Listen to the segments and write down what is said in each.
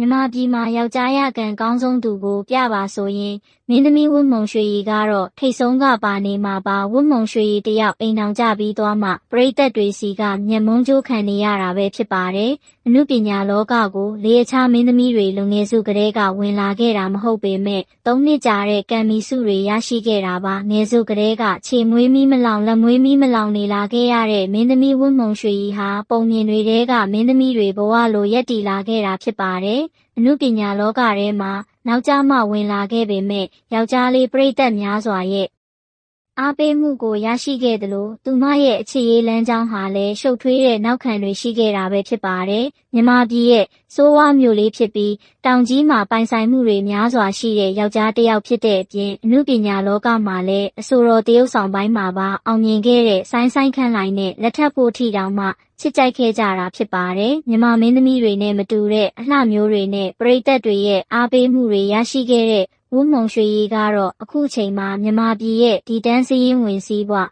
မြန်မာပြည်မှာယောက်ျားရကန်ကောင်းဆုံးသူကိုပြပါဆိုရင်မင်းသမီးဝတ်မုံရွှေရည်ကတော့ထိတ်ဆုံးကပါနေမှာပါဝတ်မုံရွှေရည်တယောက်အိမ်ထောင်ကြပြီးသွားမှပရိသတ်တွေစီကမျက်မုန်းကြိုးခံနေရတာပဲဖြစ်ပါတယ်အနုပညာလောကကိုလေအခြားမင်းသမီးတွေလူငယ်စုကလေးကဝင်လာခဲ့တာမဟုတ်ပေမဲ့၃နှစ်ကြာတဲ့ကံမီစုတွေရရှိခဲ့တာပါငယ်စုကလေးကခြေမွေးမီးမလောင်လက်မွေးမီးမလောင်နေလာခဲ့ရတဲ့မင်းသမီးဝတ်မုံရွှေရည်ဟာပုံမြင်တွေကမင်းသမီးတွေဘဝလိုရက်တည်လာခဲ့တာဖြစ်ပါတယ်အနုပညာလောကထဲမှာနောက်ကျမှဝင်လာခဲ့ပေမဲ့ယောက်ျားလေးပရိသတ်များစွာရဲ့အားပေးမှုကိုရရှိခဲ့သလိုသူမရဲ့အခြေရေးလမ်းကြောင်းဟာလည်းရှုပ်ထွေးတဲ့နောက်ခံတွေရှိခဲ့တာပဲဖြစ်ပါတယ်။မြန်မာပြည်ရဲ့စိုးဝါမြို့လေးဖြစ်ပြီးတောင်ကြီးမှာပိုင်ဆိုင်မှုတွေများစွာရှိတဲ့ယောက်ျားတစ်ယောက်ဖြစ်တဲ့အပြင်အနုပညာလောကမှာလည်းအဆိုတော်တရုပ်ဆောင်ပိုင်းမှာပါအောင်မြင်ခဲ့တဲ့ဆိုင်းခန့်လိုက်နဲ့လက်ထပ်ဖို့ထီတောင်မှချစ်ကြိုက်ခဲ့ကြတာဖြစ်ပါတယ်။မြန်မာမင်းသမီးတွေနဲ့မတူတဲ့အလှမျိုးတွေနဲ့ပရိသတ်တွေရဲ့အားပေးမှုတွေရရှိခဲ့တဲ့ဝတ်မုံရွှေရည်ကတော့အခုချိန်မှာမြန်မာပြည်ရဲ့ဒီတန်းစည်းရင်းဝင်စည်းပွား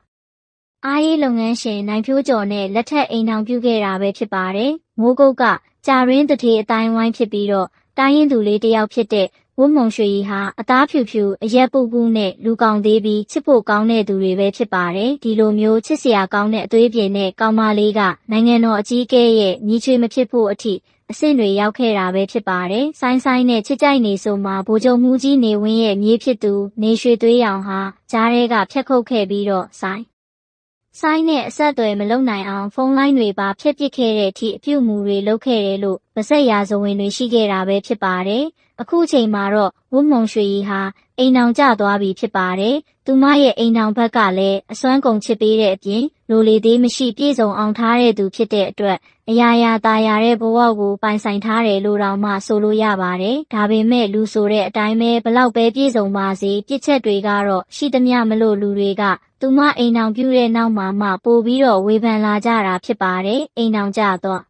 အားရေးလုပ်ငန်းရှင်နိုင်ဖြိုးကျော်နဲ့လက်ထက်အိမ်ထောင်ပြုခဲ့တာပဲဖြစ်ပါတယ်။မိုးကုတ်ကကြာရင်းတထေအတိုင်းဝိုင်းဖြစ်ပြီးတော့တိုင်းရင်သူလေးတစ်ယောက်ဖြစ်တဲ့ဝတ်မုံရွှေရည်ဟာအသားဖြူဖြူအရက်ပူပူနဲ့လူကောင်သေးပြီးချစ်ဖို့ကောင်းတဲ့သူတွေပဲဖြစ်ပါတယ်။ဒီလိုမျိုးချစ်စရာကောင်းတဲ့အသွေးပြင်းတဲ့ကောင်မလေးကနိုင်ငံတော်အကြီးအကဲရဲ့ညီချွေမဖြစ်ဖို့အထိအဆင့်တွေရောက်ခဲ့တာပဲဖြစ်ပါတယ်။ဆိုင်းနဲ့ချစ်ကြိုက်နေဆိုမှာဗိုလ်ချုပ်မှုကြီးနေဝင်းရဲ့မြေးဖြစ်သူနေရွှေသွေးရောင်ဟာကြားထဲကဖြတ်ခုတ်ခဲ့ပြီးတော့ဆိုင်းနဲ့အဆက်အသွယ်မလုပ်နိုင်အောင်ဖုန်းလိုင်းတွေပါဖျက်ပစ်ခဲ့တဲ့အထိအပြုအမူတွေလုပ်ခဲ့တယ်လို့ဗစက်ရာဇဝင်တွေရှိခဲ့တာပဲဖြစ်ပါတယ်။အခုချိန်မှာတော့ဝတ်မုံရွှေရည်ဟာအိမ်ထောင်ကျသွားပြီဖြစ်ပါတယ်။သူမရဲ့အိမ်ထောင်ဘက်ကလည်းအစွမ်းကုန်ချစ်ပေးတဲ့အပြင်လိုလေသေးမရှိပြည့်စုံအောင်ထားတဲ့သူဖြစ်တဲ့အတွက်အရာရာตายရတဲ့ဘဝကိုပိုင်ဆိုင်ထားတယ်လို့တောင်မှဆိုလို့ရပါတယ်။ဒါပေမဲ့လူဆိုတဲ့အတိုင်းပဲဘလောက်ပဲပြည့်စုံပါစေပြစ်ချက်တွေကတော့ရှိသမျှမလို့လူတွေကသူမအိမ်ထောင်ပြုတဲ့နောက်မှာမှပို့ပြီးတော့ဝေဖန်လာကြတာဖြစ်ပါတယ်။အိမ်ထောင်ကျတော့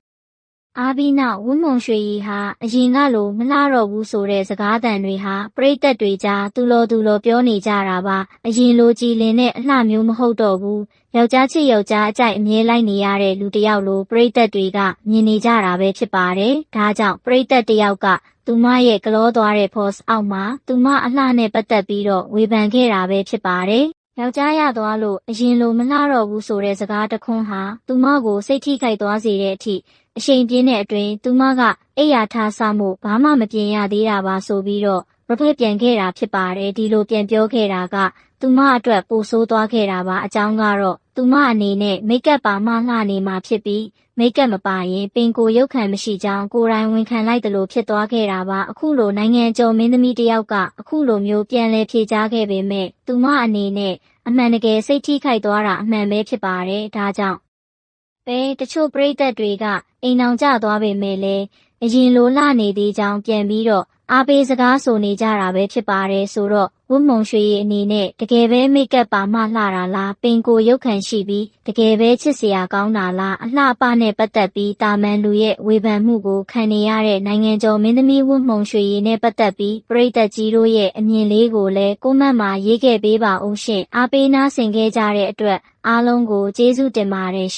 အားပြီးနောက်ဝတ်မုံရွှေရည်ဟာအရင်ကလိုမလှတော့ဘူးဆိုတဲ့စကားသံတွေဟာပရိသတ်တွေကြားသူလိုပြောနေကြတာပါအရင်လိုကြည်လင်တဲ့အလှမျိုးမဟုတ်တော့ဘူးယောက်ျားချစ်ယောက်ျားအကြိုက်အမြဲလိုက်နေရတဲ့လူတစ်ယောက်လိုပရိသတ်တွေကမြင်နေကြတာပဲဖြစ်ပါတယ်ဒါကြောင့်ပရိသတ်တစ်ယောက်ကသူမရဲ့ကလောသွားတဲ့ post အောက်မှာသူမအလှနဲ့ပတ်သက်ပြီးတော့ဝေဖန်ခဲ့တာပဲဖြစ်ပါတယ်ယောက်ျားရသွားလို့အရင်လိုမလှတော့ဘူးဆိုတဲ့စကားတခွန်းဟာသူမကိုစိတ်ထိခိုက်သွားစေတဲ့အထိအရှိန်ပြင်းတဲ့အတွင်းသူမကအိယာထားဆမှုဘာမှမပြင်ရသေးတာပါဆိုပြီးတော့ရဖက်ပြန်ခဲ့တာဖြစ်ပါတယ်ဒီလိုပြန်ပြောခဲ့တာကသူမအတွက်ပိုဆိုးသွားခဲ့တာပါအကြောင်းကတော့သူမအနေနဲ့မိတ်ကပ်ပါမှလှနေမှာဖြစ်ပြီးမိတ်ကပ်မပါရင်ပင်ကိုရုပ်ခံမရှိကြောင်းကိုယ်တိုင်ဝန်ခံလိုက်တယ်လို့ဖြစ်သွားခဲ့တာပါအခုလိုနိုင်ငံကျော်မင်းသမီးတစ်ယောက်ကအခုလိုမျိုးပြန်လဲဖြေကြားခဲ့ပေမဲ့သူမအနေနဲ့အမှန်တကယ်စိတ်ထိခိုက်သွားတာအမှန်ပဲဖြစ်ပါတယ်ဒါကြောင့်တချို့ပရိသတ်တွေကအိမ်အောင်ကျသွားပေမဲ့လည်းအရင်လိုလှနေသေးကြောင်းပြန်ပြီးတော့အားပေးစကားဆိုနေကြတာပဲဖြစ်ပါတယ်ဆိုတော့ဝတ်မုံရွှေရည်အနေနဲ့တကယ်ပဲမိတ်ကပ်ပါမှလှတာလားပင်ကိုရုပ်ခံရှိပြီးတကယ်ပဲချစ်စရာကောင်းတာလားအလှပနဲ့ပတ်သက်ပြီးတာမန်လူရဲ့ဝေဖန်မှုကိုခံနေရတဲ့နိုင်ငံကျော်မင်းသမီးဝတ်မုံရွှေရည်နဲ့ပတ်သက်ပြီးပရိသတ်ကြီးတို့ရဲ့အမြင်လေးကိုလည်းကွန်မန့်မှာရေးခဲ့ပေးပါဦးရှင်အားပေးနားဆင်ခဲ့ကြတဲ့အတွက်အားလုံးကိုကျေးဇူးတင်ပါတယ်ရှင်